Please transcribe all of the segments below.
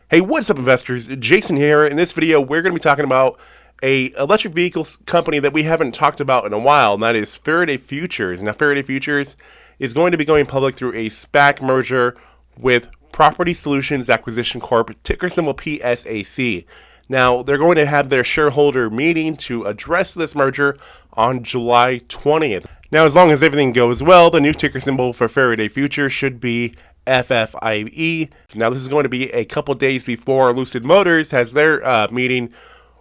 Hey, what's up, investors? Jason here. In this video, we're going to be talking about a electric vehicles company that we haven't talked about in a while, and that is Faraday Futures. Now, Faraday Futures is going to be going public through a SPAC merger with Property Solutions Acquisition Corp, ticker symbol PSAC. Now, they're going to have their shareholder meeting to address this merger on July 20th. Now, as long as everything goes well, the new ticker symbol for Faraday Futures should be FFIE. Now, this is going to be a couple days before Lucid Motors has their meeting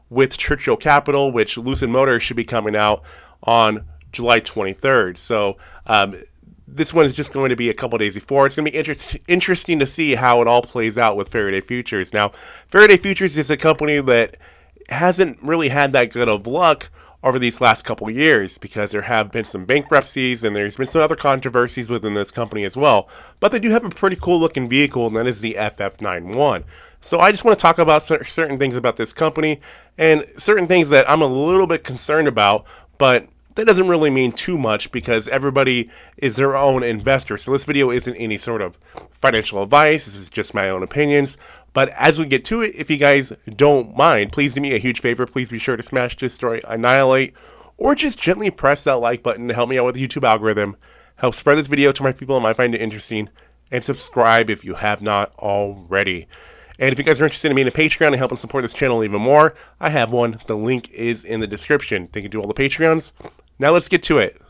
with Churchill Capital, which Lucid Motors should be coming out on July 23rd. So this one is just going to be a couple days before. It's going to be interesting to see how it all plays out with Faraday Futures. Now, Faraday Futures is a company that hasn't really had that good of luck over these last couple of years because there have been some bankruptcies and there's been some other controversies within this company as well. But they do have a pretty cool looking vehicle, and that is the FF91. So I just want to talk about certain things about this company and certain things that I'm a little bit concerned about, but that doesn't really mean too much because everybody is their own investor. So this video isn't any sort of financial advice. This is just my own opinions. But as we get to it, if you guys don't mind, please do me a huge favor. Please be sure to smash, destroy, annihilate, or just gently press that like button to help me out with the YouTube algorithm. Help spread this video to my people that might find it interesting. And subscribe if you have not already. And if you guys are interested in being a Patreon and helping support this channel even more, I have one. The link is in the description. Thank you to all the Patreons. Now let's get to it.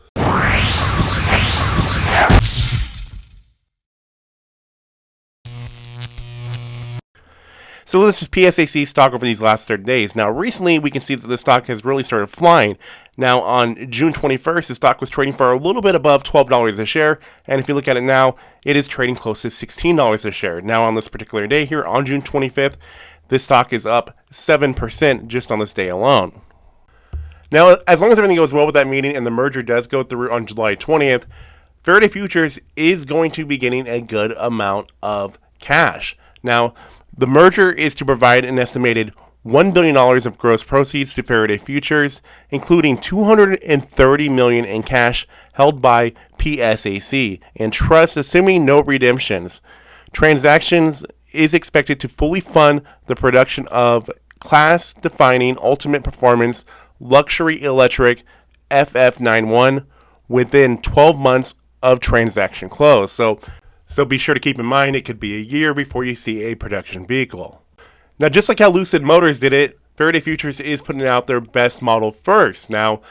So this is PSAC stock over these last 30 days. Now, recently, we can see that the stock has really started flying. Now, on June 21st, the stock was trading for a little bit above $12 a share. And if you look at it now, it is trading close to $16 a share. Now, on this particular day here, on June 25th, this stock is up 7% just on this day alone. Now, as long as everything goes well with that meeting and the merger does go through on July 20th, Faraday Futures is going to be getting a good amount of cash. Now, the merger is to provide an estimated $1 billion of gross proceeds to Faraday Futures, including $230 million in cash held by PSAC and trust, assuming no redemptions. Transactions is expected to fully fund the production of class-defining ultimate performance luxury electric FF91 within 12 months of transaction close. So be sure to keep in mind it could be a year before you see a production vehicle. Now, just like how Lucid Motors did it, Faraday Futures is putting out their best model first. Now,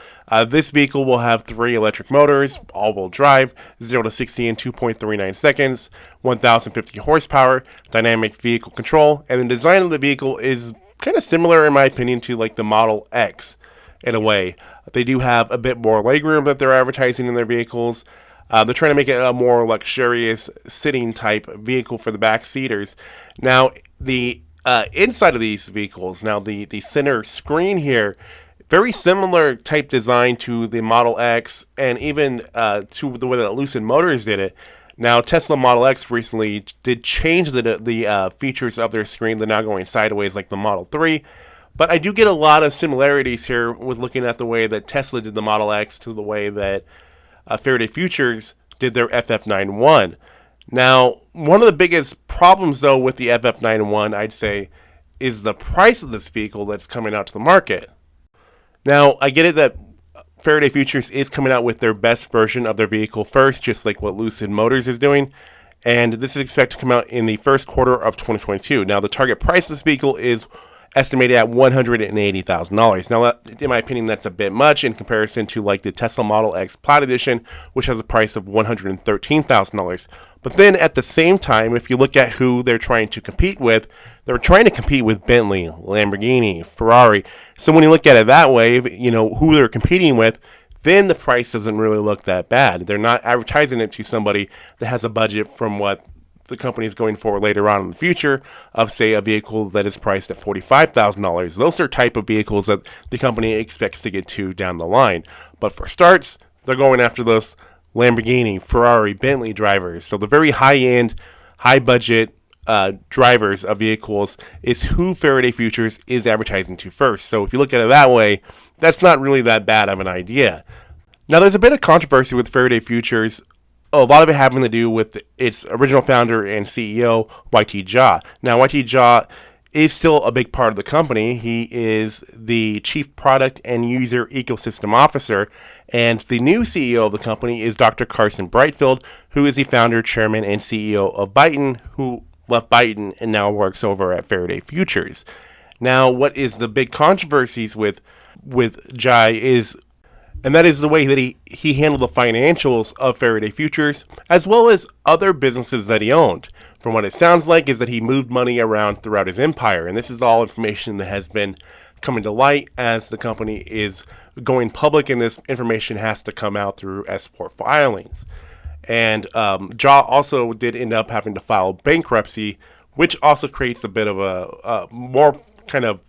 this vehicle will have 3 electric motors, all-wheel drive, 0 to 60 in 2.39 seconds, 1,050 horsepower, dynamic vehicle control, and the design of the vehicle is kind of similar, in my opinion, to like the Model X in a way. They do have a bit more legroom that they're advertising in their vehicles. They're trying to make it a more luxurious sitting type vehicle for the back seaters. Now, the inside of these vehicles, now the center screen here, very similar type design to the Model X and even to the way that Lucid Motors did it. Now, Tesla Model X recently did change the features of their screen. They're now going sideways like the Model 3. But I do get a lot of similarities here with looking at the way that Tesla did the Model X to the way that Faraday Futures did their FF91. Now, one of the biggest problems, though, with the FF91, I'd say, is the price of this vehicle that's coming out to the market. Now, I get it that Faraday Futures is coming out with their best version of their vehicle first, just like what Lucid Motors is doing. And this is expected to come out in the first quarter of 2022. Now, the target price of this vehicle is estimated at $180,000. Now, in my opinion, that's a bit much in comparison to like the Tesla Model X Plaid Edition, which has a price of $113,000. But then at the same time, if you look at who they're trying to compete with, they're trying to compete with Bentley, Lamborghini, Ferrari. So when you look at it that way, you know, who they're competing with, then the price doesn't really look that bad. They're not advertising it to somebody that has a budget from what the company is going for later on in the future of, say, a vehicle that is priced at $45,000. Those are type of vehicles that the company expects to get to down the line. But for starts, they're going after those Lamborghini, Ferrari, Bentley drivers. So the very high-end, high-budget drivers of vehicles is who Faraday Futures is advertising to first. So if you look at it that way, that's not really that bad of an idea. Now, there's a bit of controversy with Faraday Futures a lot of it having to do with its original founder and CEO, YT Jia. Now, YT Jia is still a big part of the company. He is the Chief Product and User Ecosystem Officer, and the new CEO of the company is Dr. Carson Brightfield, who is the founder, chairman, and CEO of Byton, who left Byton and now works over at Faraday Futures. Now, what is the big controversies with Jai is, and that is the way that he handled the financials of Faraday Futures, as well as other businesses that he owned. From what it sounds like is that he moved money around throughout his empire, and this is all information that has been coming to light as the company is going public, and this information has to come out through S4 filings. And Jia also did end up having to file bankruptcy, which also creates a bit of a more kind of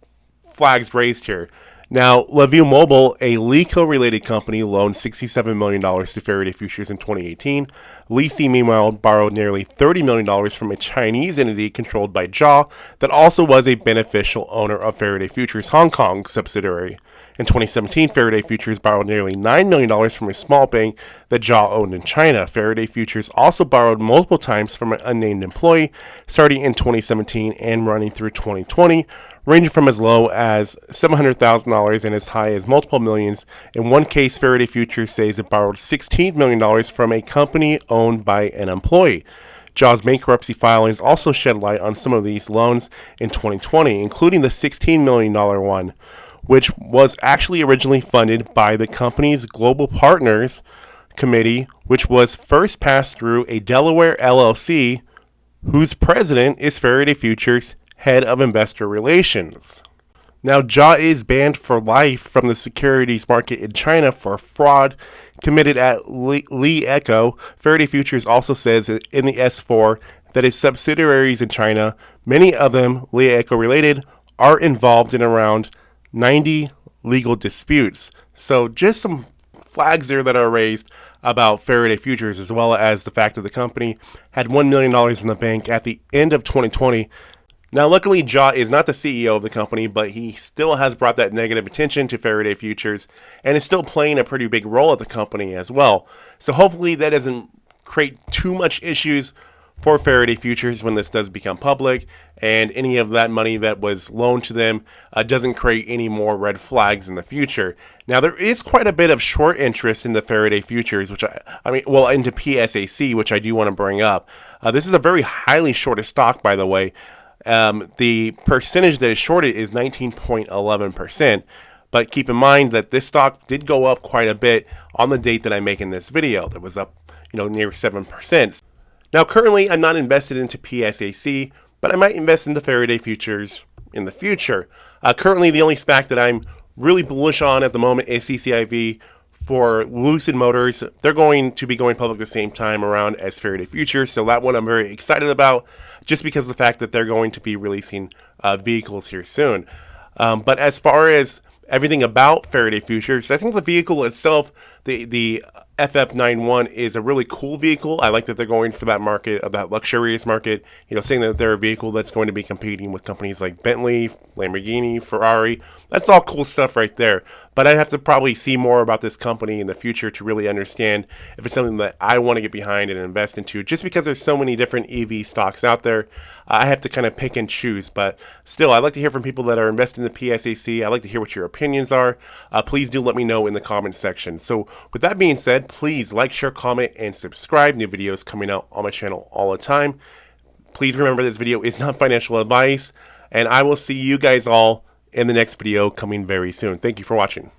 flags raised here. Now, LaView Mobile, a LeCo-related company, loaned $67 million to Faraday Futures in 2018. Lisi, meanwhile, borrowed nearly $30 million from a Chinese entity controlled by Jia that also was a beneficial owner of Faraday Futures Hong Kong subsidiary. In 2017, Faraday Futures borrowed nearly $9 million from a small bank that Jia owned in China. Faraday Futures also borrowed multiple times from an unnamed employee, starting in 2017 and running through 2020, ranging from as low as $700,000 and as high as multiple millions. In one case, Faraday Futures says it borrowed $16 million from a company owned by an employee. Jia's bankruptcy filings also shed light on some of these loans in 2020, including the $16 million one, which was actually originally funded by the company's Global Partners Committee, which was first passed through a Delaware LLC, whose president is Faraday Futures' head of investor relations. Now, Jia is banned for life from the securities market in China for fraud committed at Li Echo. Faraday Futures also says in the S4 that its subsidiaries in China, many of them Li Echo related, are involved in around 90 legal disputes. So just some flags there that are raised about Faraday Futures, as well as the fact that the company had $1 million in the bank at the end of 2020. Now, luckily, Jia is not the CEO of the company, but he still has brought that negative attention to Faraday Futures and is still playing a pretty big role at the company as well. So hopefully that doesn't create too much issues for Faraday Futures when this does become public, and any of that money that was loaned to them doesn't create any more red flags in the future. Now, there is quite a bit of short interest in the Faraday Futures, which into PSAC, which I do want to bring up. This is a very highly shorted stock, by the way. The percentage that is shorted is 19.11%. But keep in mind that this stock did go up quite a bit on the date that I'm making this video. That was up, near 7%. Now, currently, I'm not invested into PSAC, but I might invest into Faraday Futures in the future. Currently, the only SPAC that I'm really bullish on at the moment is CCIV for Lucid Motors. They're going to be going public the same time around as Faraday Futures, so that one I'm very excited about, just because of the fact that they're going to be releasing vehicles here soon. But as far as everything about Faraday Futures, I think the vehicle itself, the FF91, is a really cool vehicle. I like that they're going for that market, of that luxurious market, saying that they're a vehicle that's going to be competing with companies like Bentley, Lamborghini, Ferrari. That's all cool stuff right there. But I'd have to probably see more about this company in the future to really understand if it's something that I want to get behind and invest into. Just because there's so many different EV stocks out there, I have to kind of pick and choose. But still, I'd like to hear from people that are invested in the PSAC. I'd like to hear what your opinions are. Please do let me know in the comments section. So with that being said, please like, share, comment, and subscribe. New videos coming out on my channel all the time. Please remember this video is not financial advice, and I will see you guys all in the next video coming very soon. Thank you for watching.